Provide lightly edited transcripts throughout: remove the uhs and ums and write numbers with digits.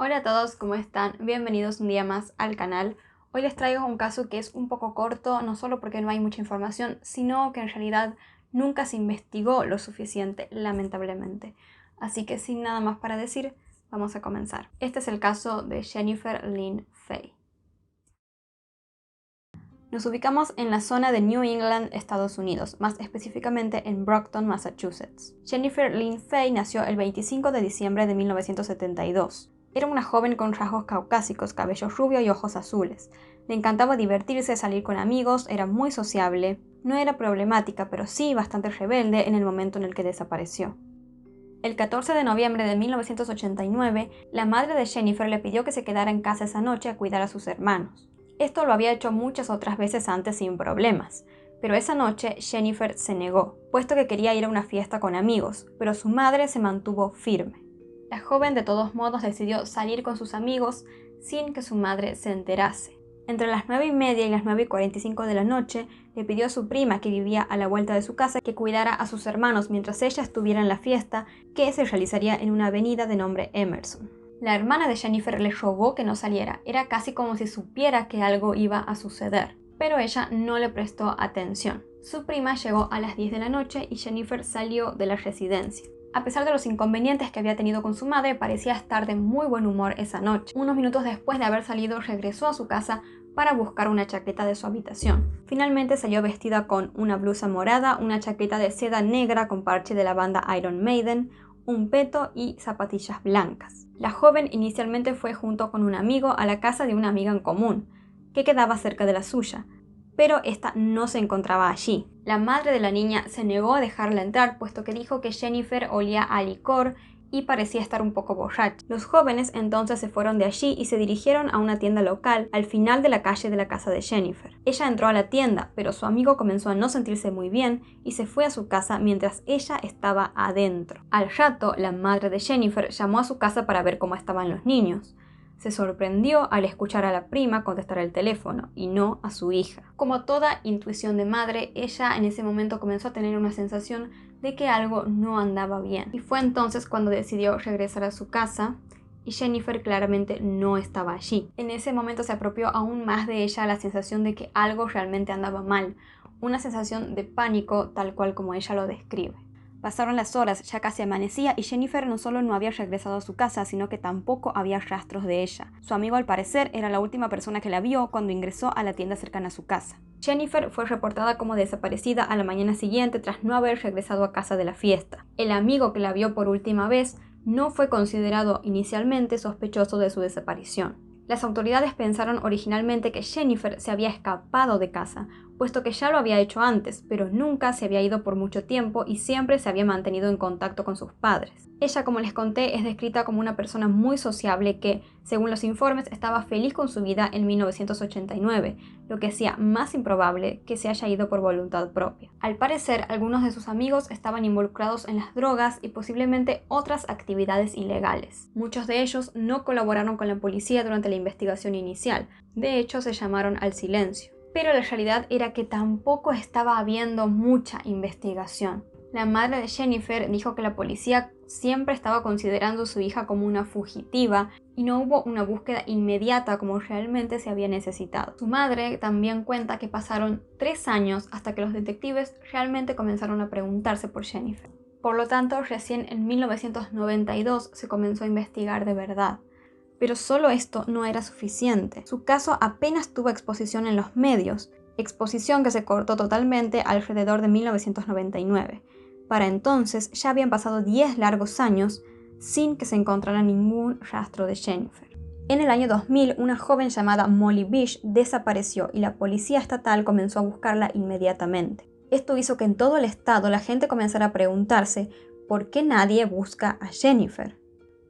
Hola a todos, ¿cómo están? Bienvenidos un día más al canal. Hoy les traigo un caso que es un poco corto, no solo porque no hay mucha información, sino que en realidad nunca se investigó lo suficiente, lamentablemente. Así que sin nada más para decir, vamos a comenzar. Este es el caso de Jennifer Lynn Fay. Nos ubicamos en la zona de New England, Estados Unidos, más específicamente en Brockton, Massachusetts. Jennifer Lynn Fay nació el 25 de diciembre de 1972. Era una joven con rasgos caucásicos, cabello rubio y ojos azules. Le encantaba divertirse, salir con amigos, era muy sociable. No era problemática, pero sí bastante rebelde en el momento en el que desapareció. El 14 de noviembre de 1989, la madre de Jennifer le pidió que se quedara en casa esa noche a cuidar a sus hermanos. Esto lo había hecho muchas otras veces antes sin problemas, pero esa noche Jennifer se negó, puesto que quería ir a una fiesta con amigos, pero su madre se mantuvo firme. La joven de todos modos decidió salir con sus amigos sin que su madre se enterase. Entre las 9:30 y las 9:45 de la noche, le pidió a su prima, que vivía a la vuelta de su casa, que cuidara a sus hermanos mientras ella estuviera en la fiesta, que se realizaría en una avenida de nombre Emerson. La hermana de Jennifer le rogó que no saliera, era casi como si supiera que algo iba a suceder, pero ella no le prestó atención. Su prima llegó a las 10 de la noche y Jennifer salió de la residencia. A pesar de los inconvenientes que había tenido con su madre, parecía estar de muy buen humor esa noche. Unos minutos después de haber salido, regresó a su casa para buscar una chaqueta de su habitación. Finalmente salió vestida con una blusa morada, una chaqueta de seda negra con parche de la banda Iron Maiden, un peto y zapatillas blancas. La joven inicialmente fue junto con un amigo a la casa de una amiga en común, que quedaba cerca de la suya, pero esta no se encontraba allí. La madre de la niña se negó a dejarla entrar, puesto que dijo que Jennifer olía a licor y parecía estar un poco borracha. Los jóvenes entonces se fueron de allí y se dirigieron a una tienda local al final de la calle de la casa de Jennifer. Ella entró a la tienda, pero su amigo comenzó a no sentirse muy bien y se fue a su casa mientras ella estaba adentro. Al rato, la madre de Jennifer llamó a su casa para ver cómo estaban los niños. Se sorprendió al escuchar a la prima contestar el teléfono y no a su hija. Como toda intuición de madre, ella en ese momento comenzó a tener una sensación de que algo no andaba bien. Y fue entonces cuando decidió regresar a su casa y Jennifer claramente no estaba allí. En ese momento se apropió aún más de ella la sensación de que algo realmente andaba mal, una sensación de pánico tal cual como ella lo describe. Pasaron las horas, ya casi amanecía y Jennifer no solo no había regresado a su casa, sino que tampoco había rastros de ella. Su amigo, al parecer, era la última persona que la vio cuando ingresó a la tienda cercana a su casa. Jennifer fue reportada como desaparecida a la mañana siguiente tras no haber regresado a casa de la fiesta. El amigo que la vio por última vez no fue considerado inicialmente sospechoso de su desaparición. Las autoridades pensaron originalmente que Jennifer se había escapado de casa, puesto que ya lo había hecho antes, pero nunca se había ido por mucho tiempo y siempre se había mantenido en contacto con sus padres. Ella, como les conté, es descrita como una persona muy sociable que, según los informes, estaba feliz con su vida en 1989, lo que hacía más improbable que se haya ido por voluntad propia. Al parecer, algunos de sus amigos estaban involucrados en las drogas y posiblemente otras actividades ilegales. Muchos de ellos no colaboraron con la policía durante la investigación inicial, de hecho se llamaron al silencio. Pero la realidad era que tampoco estaba habiendo mucha investigación. La madre de Jennifer dijo que la policía siempre estaba considerando a su hija como una fugitiva y no hubo una búsqueda inmediata como realmente se había necesitado. Su madre también cuenta que pasaron 3 años hasta que los detectives realmente comenzaron a preguntarse por Jennifer. Por lo tanto, recién en 1992 se comenzó a investigar de verdad. Pero solo esto no era suficiente. Su caso apenas tuvo exposición en los medios, exposición que se cortó totalmente alrededor de 1999. Para entonces ya habían pasado 10 largos años sin que se encontrara ningún rastro de Jennifer. En el año 2000, una joven llamada Molly Bish desapareció y la policía estatal comenzó a buscarla inmediatamente. Esto hizo que en todo el estado la gente comenzara a preguntarse ¿por qué nadie busca a Jennifer?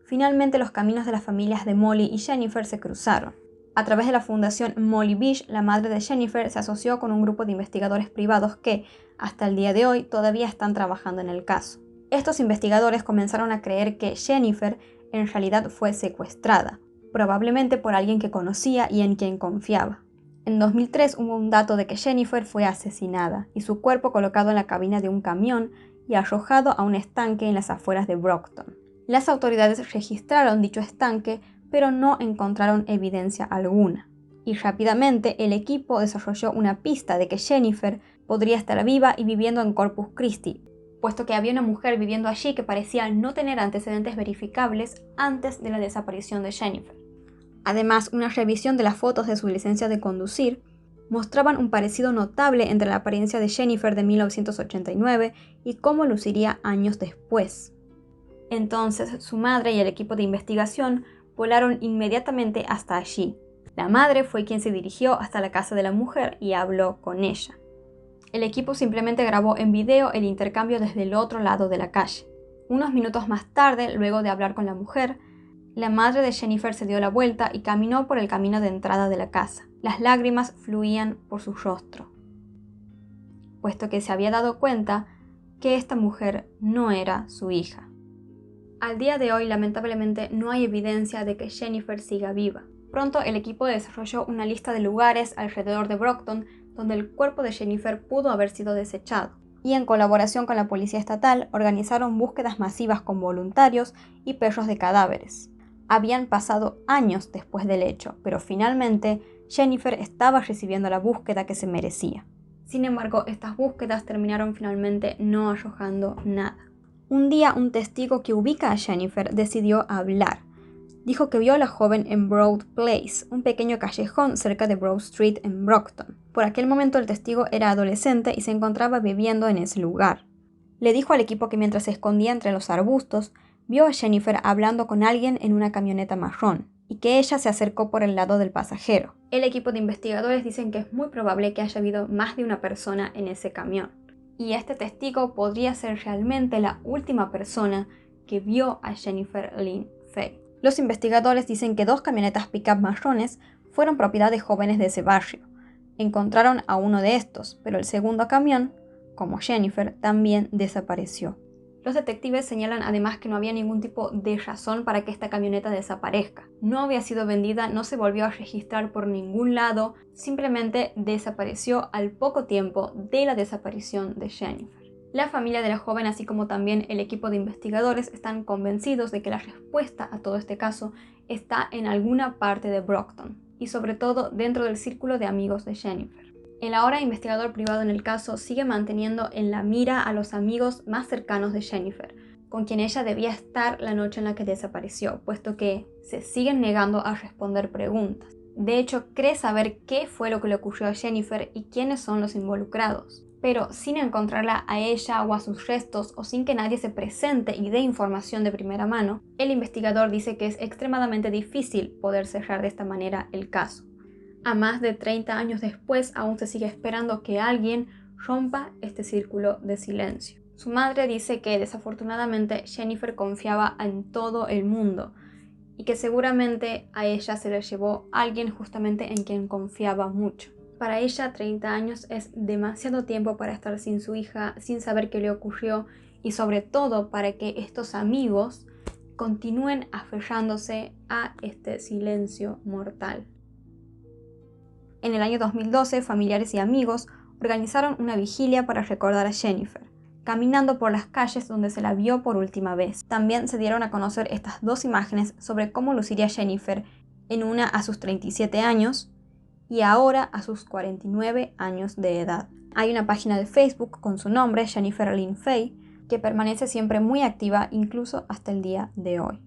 Finalmente los caminos de las familias de Molly y Jennifer se cruzaron. A través de la fundación Molly Bish, la madre de Jennifer se asoció con un grupo de investigadores privados que, hasta el día de hoy, todavía están trabajando en el caso. Estos investigadores comenzaron a creer que Jennifer en realidad fue secuestrada, probablemente por alguien que conocía y en quien confiaba. En 2003 hubo un dato de que Jennifer fue asesinada y su cuerpo colocado en la cabina de un camión y arrojado a un estanque en las afueras de Brockton. Las autoridades registraron dicho estanque, pero no encontraron evidencia alguna. Y rápidamente el equipo desarrolló una pista de que Jennifer podría estar viva y viviendo en Corpus Christi, puesto que había una mujer viviendo allí que parecía no tener antecedentes verificables antes de la desaparición de Jennifer. Además, una revisión de las fotos de su licencia de conducir mostraban un parecido notable entre la apariencia de Jennifer de 1989 y cómo luciría años después. Entonces, su madre y el equipo de investigación volaron inmediatamente hasta allí. La madre fue quien se dirigió hasta la casa de la mujer y habló con ella. El equipo simplemente grabó en video el intercambio desde el otro lado de la calle. Unos minutos más tarde, luego de hablar con la mujer, la madre de Jennifer se dio la vuelta y caminó por el camino de entrada de la casa. Las lágrimas fluían por su rostro, puesto que se había dado cuenta que esta mujer no era su hija. Al día de hoy, lamentablemente, no hay evidencia de que Jennifer siga viva. Pronto el equipo desarrolló una lista de lugares alrededor de Brockton donde el cuerpo de Jennifer pudo haber sido desechado, y en colaboración con la policía estatal organizaron búsquedas masivas con voluntarios y perros de cadáveres. Habían pasado años después del hecho, pero finalmente Jennifer estaba recibiendo la búsqueda que se merecía. Sin embargo, estas búsquedas terminaron finalmente no arrojando nada. Un día, un testigo que ubica a Jennifer decidió hablar. Dijo que vio a la joven en Broad Place, un pequeño callejón cerca de Broad Street en Brockton. Por aquel momento el testigo era adolescente y se encontraba viviendo en ese lugar. Le dijo al equipo que mientras se escondía entre los arbustos, vio a Jennifer hablando con alguien en una camioneta marrón, y que ella se acercó por el lado del pasajero. El equipo de investigadores dicen que es muy probable que haya habido más de una persona en ese camión. Y este testigo podría ser realmente la última persona que vio a Jennifer Lynn Fay. Los investigadores dicen que 2 camionetas pick-up marrones fueron propiedad de jóvenes de ese barrio. Encontraron a uno de estos, pero el segundo camión, como Jennifer, también desapareció. Los detectives señalan además que no había ningún tipo de razón para que esta camioneta desaparezca. No había sido vendida, no se volvió a registrar por ningún lado, simplemente desapareció al poco tiempo de la desaparición de Jennifer. La familia de la joven, así como también el equipo de investigadores, están convencidos de que la respuesta a todo este caso está en alguna parte de Brockton, y sobre todo dentro del círculo de amigos de Jennifer. El ahora investigador privado en el caso sigue manteniendo en la mira a los amigos más cercanos de Jennifer, con quien ella debía estar la noche en la que desapareció, puesto que se siguen negando a responder preguntas. De hecho, cree saber qué fue lo que le ocurrió a Jennifer y quiénes son los involucrados. Pero sin encontrarla a ella o a sus restos, o sin que nadie se presente y dé información de primera mano, el investigador dice que es extremadamente difícil poder cerrar de esta manera el caso. A más de 30 años después, aún se sigue esperando que alguien rompa este círculo de silencio. Su madre dice que desafortunadamente Jennifer confiaba en todo el mundo y que seguramente a ella se le llevó alguien justamente en quien confiaba mucho. Para ella, 30 años es demasiado tiempo para estar sin su hija, sin saber qué le ocurrió y sobre todo para que estos amigos continúen aferrándose a este silencio mortal. En el año 2012, familiares y amigos organizaron una vigilia para recordar a Jennifer, caminando por las calles donde se la vio por última vez. También se dieron a conocer estas 2 imágenes sobre cómo luciría Jennifer, en una a sus 37 años y ahora a sus 49 años de edad. Hay una página de Facebook con su nombre, Jennifer Lynn Fay, que permanece siempre muy activa incluso hasta el día de hoy.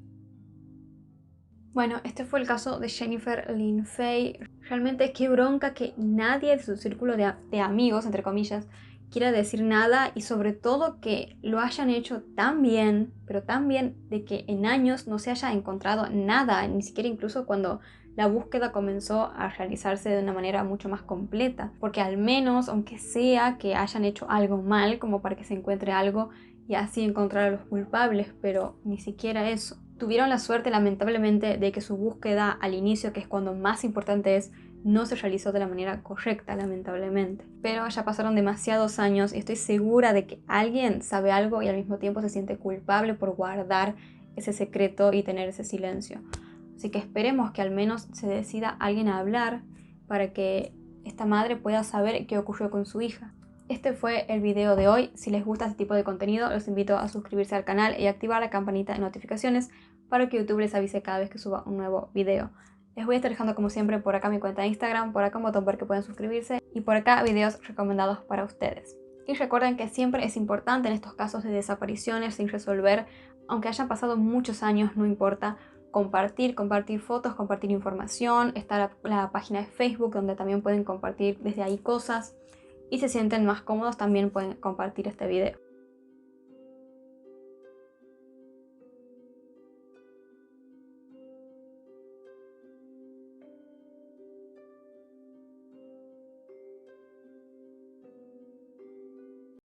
Bueno, este fue el caso de Jennifer Lynn Fay. Realmente qué bronca que nadie de su círculo de amigos, entre comillas, quiera decir nada, y sobre todo que lo hayan hecho tan bien, pero tan bien de que en años no se haya encontrado nada, ni siquiera incluso cuando la búsqueda comenzó a realizarse de una manera mucho más completa, porque al menos, aunque sea que hayan hecho algo mal, como para que se encuentre algo y así encontrar a los culpables, pero ni siquiera eso. Tuvieron la suerte, lamentablemente, de que su búsqueda al inicio, que es cuando más importante es, no se realizó de la manera correcta, lamentablemente. Pero ya pasaron demasiados años y estoy segura de que alguien sabe algo y al mismo tiempo se siente culpable por guardar ese secreto y tener ese silencio. Así que esperemos que al menos se decida alguien a hablar para que esta madre pueda saber qué ocurrió con su hija. Este fue el video de hoy. Si les gusta este tipo de contenido, los invito a suscribirse al canal y activar la campanita de notificaciones para que YouTube les avise cada vez que suba un nuevo video. Les voy a estar dejando como siempre por acá mi cuenta de Instagram, por acá un botón para que puedan suscribirse y por acá videos recomendados para ustedes. Y recuerden que siempre es importante en estos casos de desapariciones sin resolver, aunque hayan pasado muchos años, no importa, compartir fotos, compartir información. Está la página de Facebook donde también pueden compartir desde ahí cosas. Y si se sienten más cómodos también pueden compartir este video.